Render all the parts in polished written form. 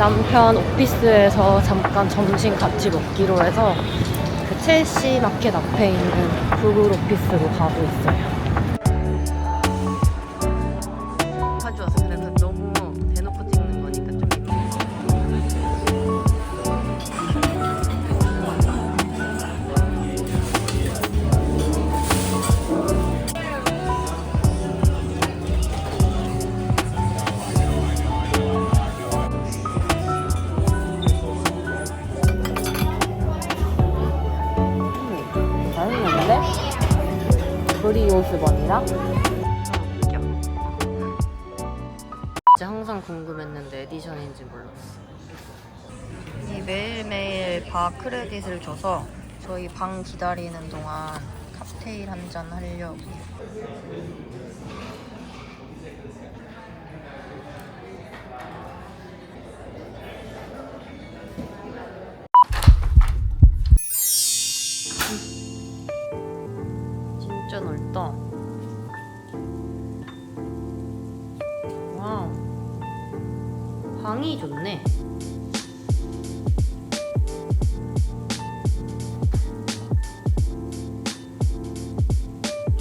남편 오피스에서 잠깐 점심 같이 먹기로 해서 그 첼시 마켓 앞에 있는 구글 오피스로 가고 있어요. 가져와서 그래서 너무 대놓고 찍는 거니까 좀 맛있는데? 브리오스 번이랑 웃겨. 진짜 항상 궁금했는데 에디션인지 몰랐어. 이 매일매일 바 크레딧을 줘서 저희 방 기다리는 동안 칵테일 한 잔 하려고. 진짜 넓다. 와우. 방이 좋네.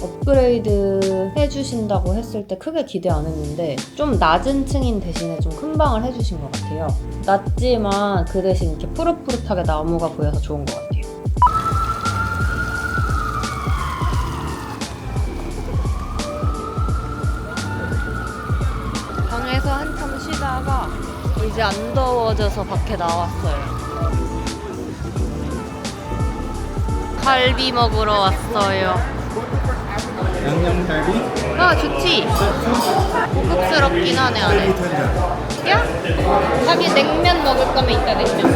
업그레이드 해주신다고 했을 때 크게 기대 안 했는데 좀 낮은 층인 대신에 좀 큰 방을 해주신 것 같아요. 낮지만 그 대신 이렇게 푸릇푸릇하게 나무가 보여서 좋은 것 같아요. 방에서 한참 쉬다가 이제 안 더워져서 밖에 나왔어요. 갈비 먹으러 왔어요. 양념갈비? 아, 좋지? 고급스럽긴 하네, 안에. 야? 하긴 냉면 먹을 거면 이따 냉면.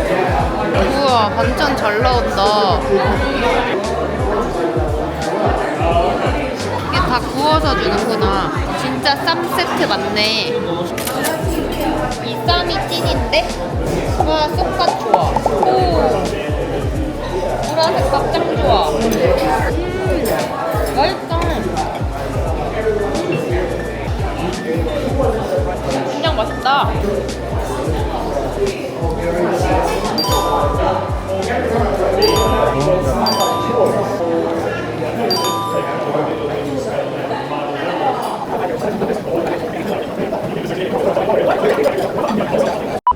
우와, 반찬 잘 나온다. 이게 다 구워서 주는구나. 진짜 쌈 세트 맞네. 이 쌈이 찐인데? 와, 쏙갓 좋아. 오. 보라색 밥짱 좋아. 맛있다. 그냥 맛있다.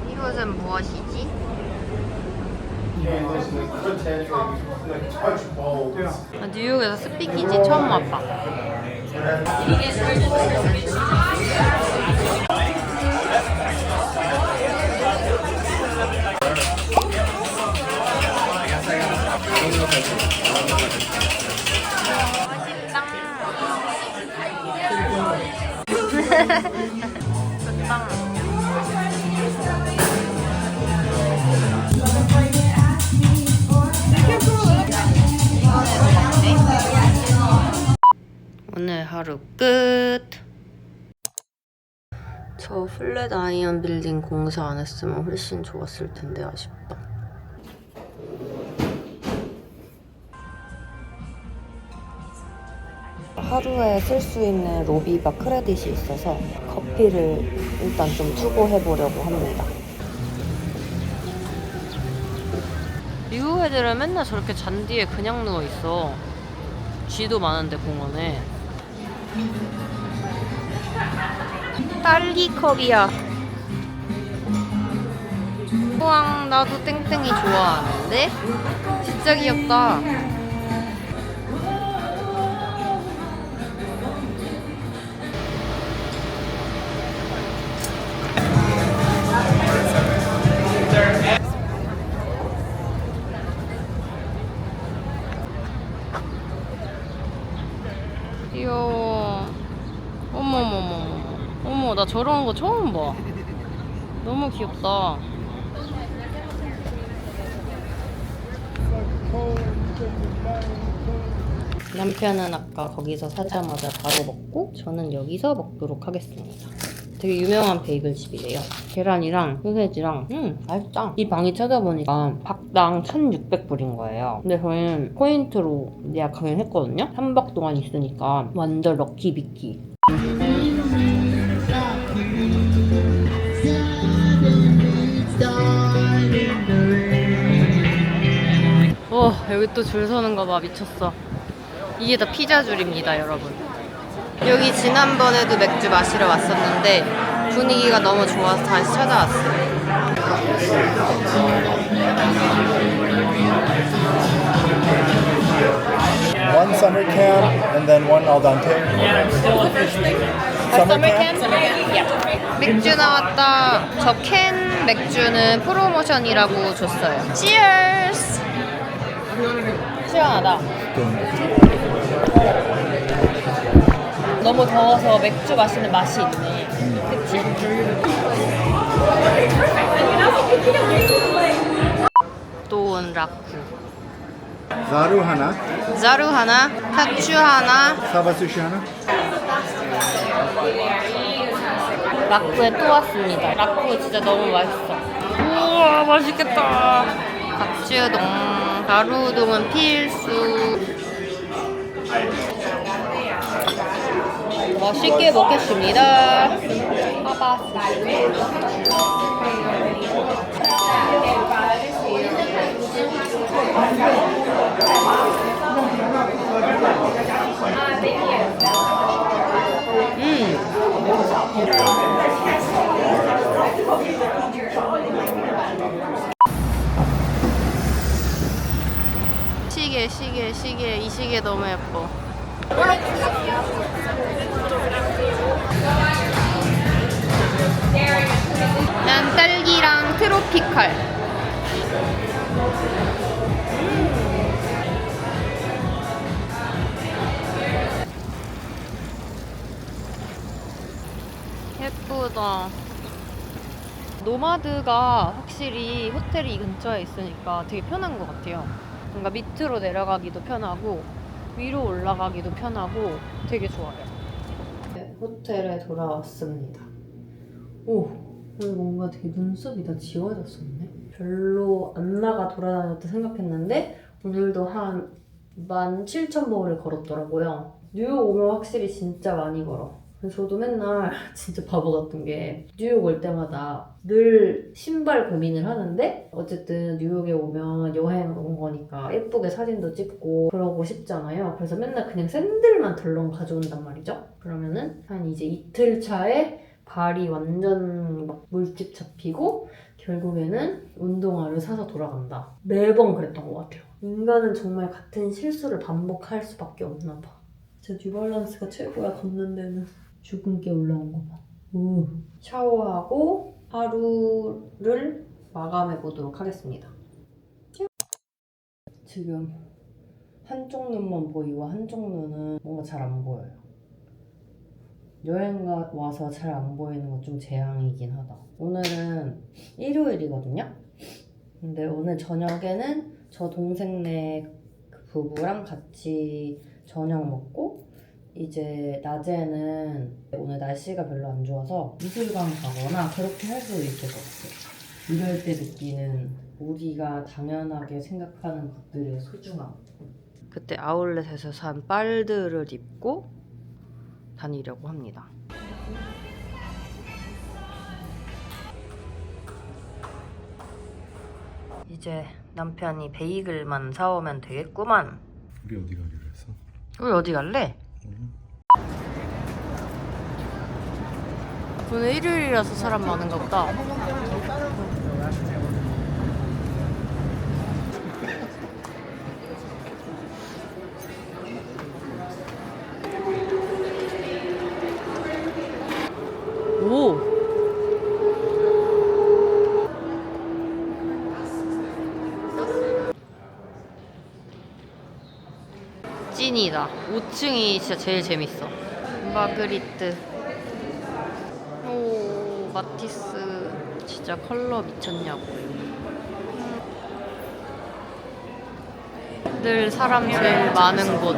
이것은 무엇이지? 뉴욕에서 스피키지 처음 와봐. 오늘 하루 끝. 저 플랫 아이언 빌딩 공사 안 했으면 훨씬 좋았을 텐데 아쉽다. 하루에 쓸 수 있는 로비바 크레딧이 있어서 커피를 일단 좀 투고해보려고 합니다. 미국 애들은 맨날 저렇게 잔디에 그냥 누워있어. 쥐도 많은데 공원에. 딸기컵이야. 우왕, 나도 땡땡이 좋아하는데? 진짜 귀엽다. 귀여워. 어머머머. 어머, 나 저런 거 처음 봐. 너무 귀엽다. 남편은 아까 거기서 사자마자 바로 먹고 저는 여기서 먹도록 하겠습니다. 되게 유명한 베이글집이래요. 계란이랑 소세지랑 맛있다. 이 방이 찾아보니까 박당 1,600불인 거예요. 근데 저희는 포인트로 예약하긴 했거든요. 3박 동안 있으니까 완전 럭키 비키. 여기 또 줄 서는 거 봐. 미쳤어. 이게 다 피자 줄입니다, 여러분. 여기 지난번에도 맥주 마시러 왔었는데 분위기가 너무 좋아서 다시 찾아왔어요. One summer camp and then one al dente. Summer camp? 맥주 나왔다. 저 캔 맥주는 프로모션이라고 줬어요. Cheers! 시원하다. 너무 더워서 맥주 마시는 맛이 있네. 그치? 또 온 라쿠. Zaru hana, 자루 하나, 타추 하나, saba sushi hana. 라쿠에 또 왔습니다. 라쿠 진짜 너무 맛있어. 우와, 맛있겠다. 갓주동, 가루우동은 필수. 맛있게 먹겠습니다. 봐봐. 시계. 이 시계 너무 예뻐. 난 딸기랑 트로피칼. 예쁘다. 노마드가 확실히 호텔이 이 근처에 있으니까 되게 편한 것 같아요. 뭔가 밑으로 내려가기도 편하고 위로 올라가기도 편하고 되게 좋아요. 네, 호텔에 돌아왔습니다. 오, 오늘 뭔가 되게 눈썹이 다 지워졌었네. 별로 안 나가 돌아다녔다 생각했는데 오늘도 한 17,000보를 걸었더라고요. 뉴욕 오면 확실히 진짜 많이 걸어. 저도 맨날 진짜 바보 같은 게 뉴욕 올 때마다 늘 신발 고민을 하는데 어쨌든 뉴욕에 오면 여행 온 거니까 예쁘게 사진도 찍고 그러고 싶잖아요. 그래서 맨날 그냥 샌들만 덜렁 가져온단 말이죠. 그러면은 한 이제 이틀 차에 발이 완전 막 물집 잡히고 결국에는 운동화를 사서 돌아간다. 매번 그랬던 것 같아요. 인간은 정말 같은 실수를 반복할 수밖에 없나 봐. 진짜 뉴발란스가 최고야. 걷는 데는. 죽은 게 올라온 거 봐. 오. 샤워하고 하루를 마감해 보도록 하겠습니다. 지금 한쪽 눈만 보이고 한쪽 눈은 뭔가 잘 안 보여요. 여행 와서 잘 안 보이는 건 좀 재앙이긴 하다. 오늘은 일요일이거든요. 근데 오늘 저녁에는 저 동생네 부부랑 같이 저녁 먹고 이제 낮에는 오늘 날씨가 별로 안 좋아서 미술관 가거나 그렇게 할 수도 있을 것 같아요. 이럴 때 느끼는 우리가 당연하게 생각하는 것들의 소중함. 그때 아울렛에서 산 빨들을 입고 다니려고 합니다. 이제 남편이 베이글만 사오면 되겠구만. 우리 어디 가기로 했어? 우리 어디 갈래? 오늘 일요일이라서 사람 많은가 보다. 오! 찐이다. 5층이 진짜 제일 재밌어. 마그리트. 오, 마티스. 진짜 컬러 미쳤냐고. 늘 사람 제일 많은 곳.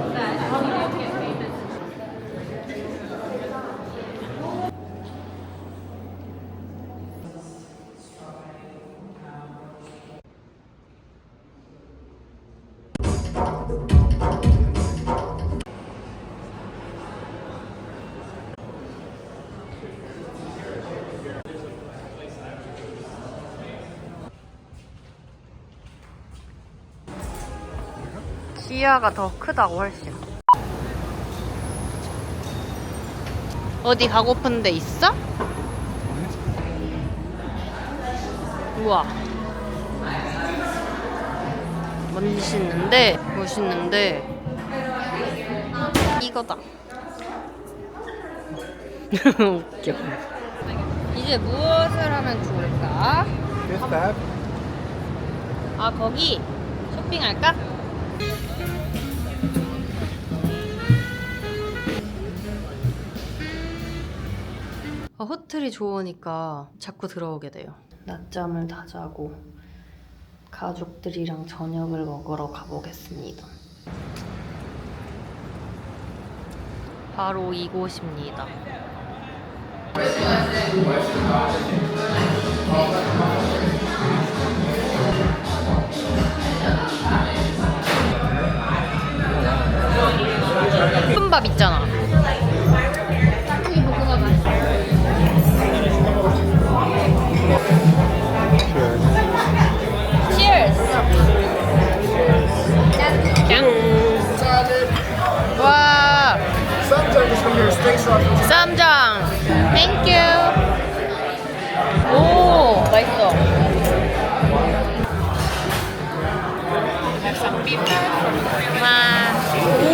시야가 더 크다고 훨씬. 어디 가고픈 데 있어? 우와. 멋있는데 이거다. 웃겨. 이제 무엇을 하면 좋을까? Fifth Ave. 아, 거기 쇼핑할까? 호텔이 좋으니까 자꾸 들어오게 돼요. 낮잠을 다 자고 가족들이랑 저녁을 먹으러 가보겠습니다. 바로 이곳입니다. 볶음밥 있잖아. Cheers. 와, 쌈장 is from your steak sauce. 쌈장. Thank you. 오, 맛있어. 와, 오.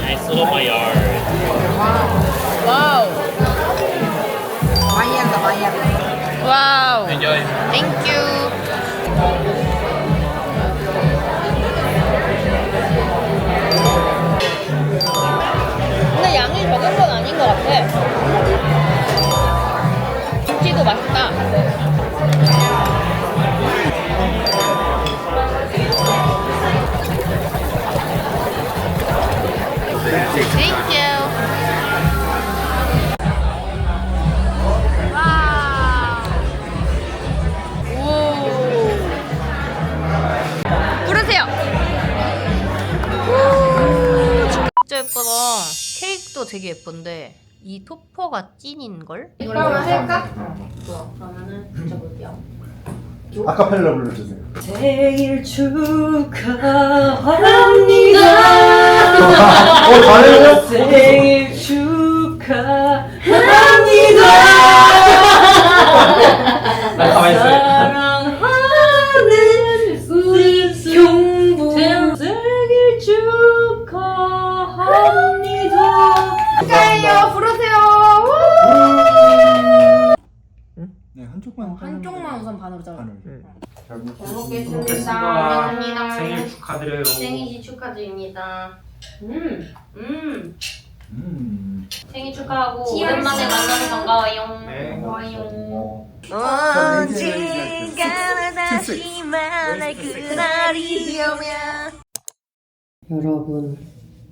Nice little Maillard. 와우. 와우. Enjoy. 땡큐. 근데 양이 적은 건 아닌 것 같아. 김치도 맛있다. 땡큐. 부르세요. 진짜 예쁘다. 케이크도 되게 예쁜데 이 토퍼가 찐인걸? 이걸로 할까? 좋아. 그러면은 붙여볼게요. 아카펠라 불러주세요. 생일 축하합니다. 잘해요? 생일 축하합니다. 가만히 있어요. 사랑하는 우리 형부 생일 축하합니다. 축하해요. 부르세요. 네, 한쪽만. 한쪽만 우선 반으로 잘라. 잘 먹겠습니다. 감사합니다. 생일 축하드려요. 생일 축하드립니다. 생일 축하하고 Cheers. 오랜만에 만나서 반가워요. 네. 좋아요. 언젠가는 다시 만날 그날이 오면 여러분,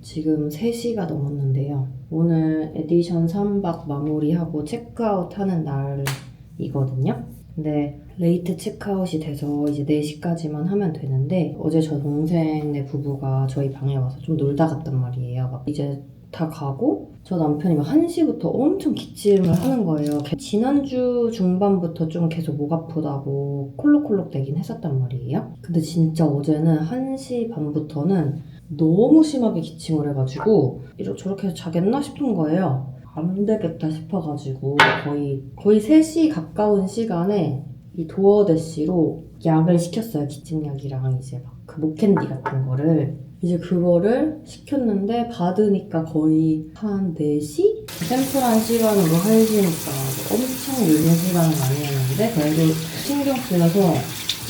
지금 3시가 넘었는데요. 오늘 에디션 3박 마무리하고 체크아웃 하는 날이거든요. 근데 레이트 체크아웃이 돼서 이제 4시까지만 하면 되는데 어제 저 동생네 부부가 저희 방에 와서 좀 놀다 갔단 말이에요. 막 이제 다 가고 저 남편이 막 1시부터 엄청 기침을 하는 거예요. 지난주 중반부터 좀 계속 목 아프다고 콜록콜록 대긴 했었단 말이에요. 근데 진짜 어제는 1시 반부터는 너무 심하게 기침을 해가지고 저렇게 해서 자겠나 싶은 거예요. 안 되겠다 싶어가지고 거의 3시 가까운 시간에 이 도어대시로 약을 시켰어요. 기침약이랑 이제 막 그 목캔디 같은 거를. 이제 그거를 시켰는데 받으니까 거의 한 4시? 샘플한 시간으로 1시니까 엄청 늦은 시간은 아니었는데 그래도 신경 쓰여서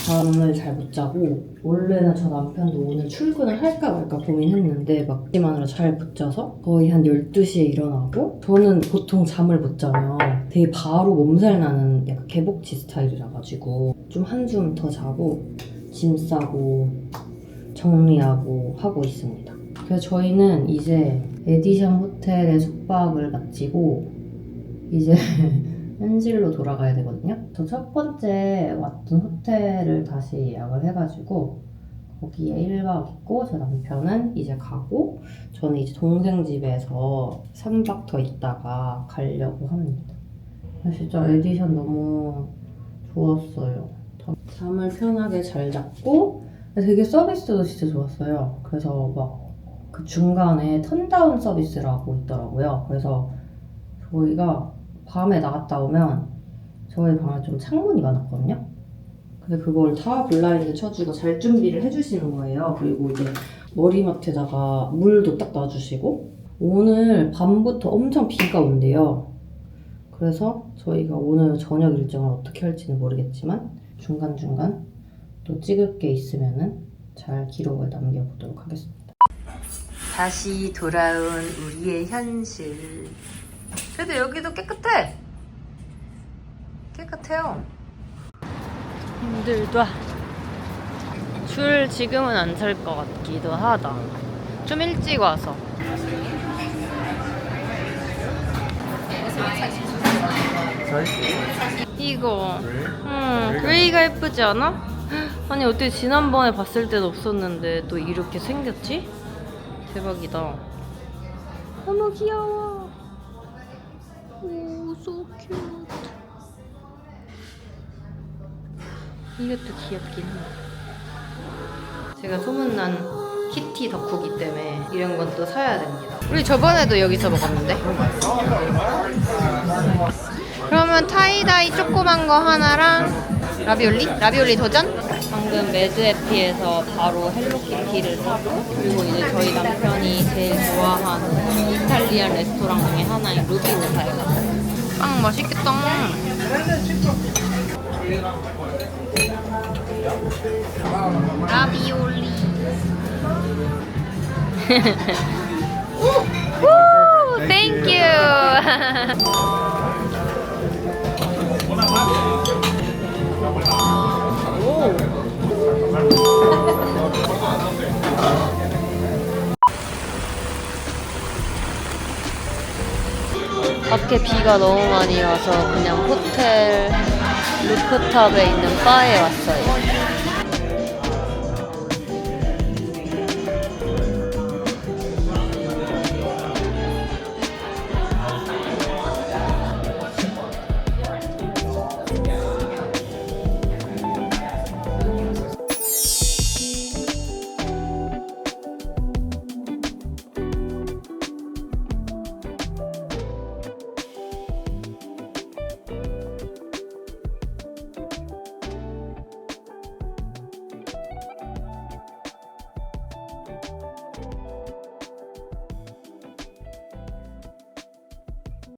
잠을 잘 못 자고 원래는 저 남편도 오늘 출근을 할까 말까 고민했는데 막지만으로 잘 붙자서 거의 한 12시에 일어나고 저는 보통 잠을 못 자면 되게 바로 몸살 나는 약간 개복치 스타일이라 가지고 좀 한숨 더 자고 짐 싸고 정리하고 하고 있습니다. 그래서 저희는 이제 에디션 호텔에 숙박을 마치고 이제 현실로 돌아가야 되거든요. 저 첫 번째 왔던 호텔을 다시 예약을 해가지고 거기에 1박 있고 제 남편은 이제 가고 저는 이제 동생 집에서 3박 더 있다가 가려고 합니다. 진짜 에디션 너무 좋았어요. 잠을 편하게 잘 잤고 되게 서비스도 진짜 좋았어요. 그래서 막 그 중간에 턴다운 서비스라고 있더라고요. 그래서 저희가 밤에 나갔다 오면 저희 방에 좀 창문이 많았거든요. 근데 그걸 다 블라인드 쳐주고 잘 준비를 해주시는 거예요. 그리고 이제 머리맡에다가 물도 딱 놔주시고 오늘 밤부터 엄청 비가 온대요. 그래서 저희가 오늘 저녁 일정을 어떻게 할지는 모르겠지만 중간중간 또 찍을 게 있으면은 잘 기록을 남겨보도록 하겠습니다. 다시 돌아온 우리의 현실. 그래도 여기도 깨끗해. 깨끗해요. 힘들다. 줄 지금은 안 설 것 같기도 하다. 좀 일찍 와서. 이거 그레이가 예쁘지 않아? 아니 어떻게 지난번에 봤을 때도 없었는데 또 이렇게 생겼지? 대박이다. 너무 귀여워. 오, so cute. 이것도 귀엽긴 해. 제가 소문난 키티 덕후기 때문에 이런 건 또 사야 됩니다. 우리 저번에도 여기서 먹었는데. 그러면 타이다이 조그만 거 하나랑 라비올리? 라비올리 도전? 방금 매드해피에서 바로 헬로키티를 사고 그리고 이제 저희 남편이 제일 좋아하는 이탈리안 레스토랑 중에 하나인 루비오사에 갔어요. 빵 맛있겠다. 라비올리. 오, 땡큐. 밖에 비가 너무 많이 와서 그냥 호텔 루프탑에 있는 바에 왔어요.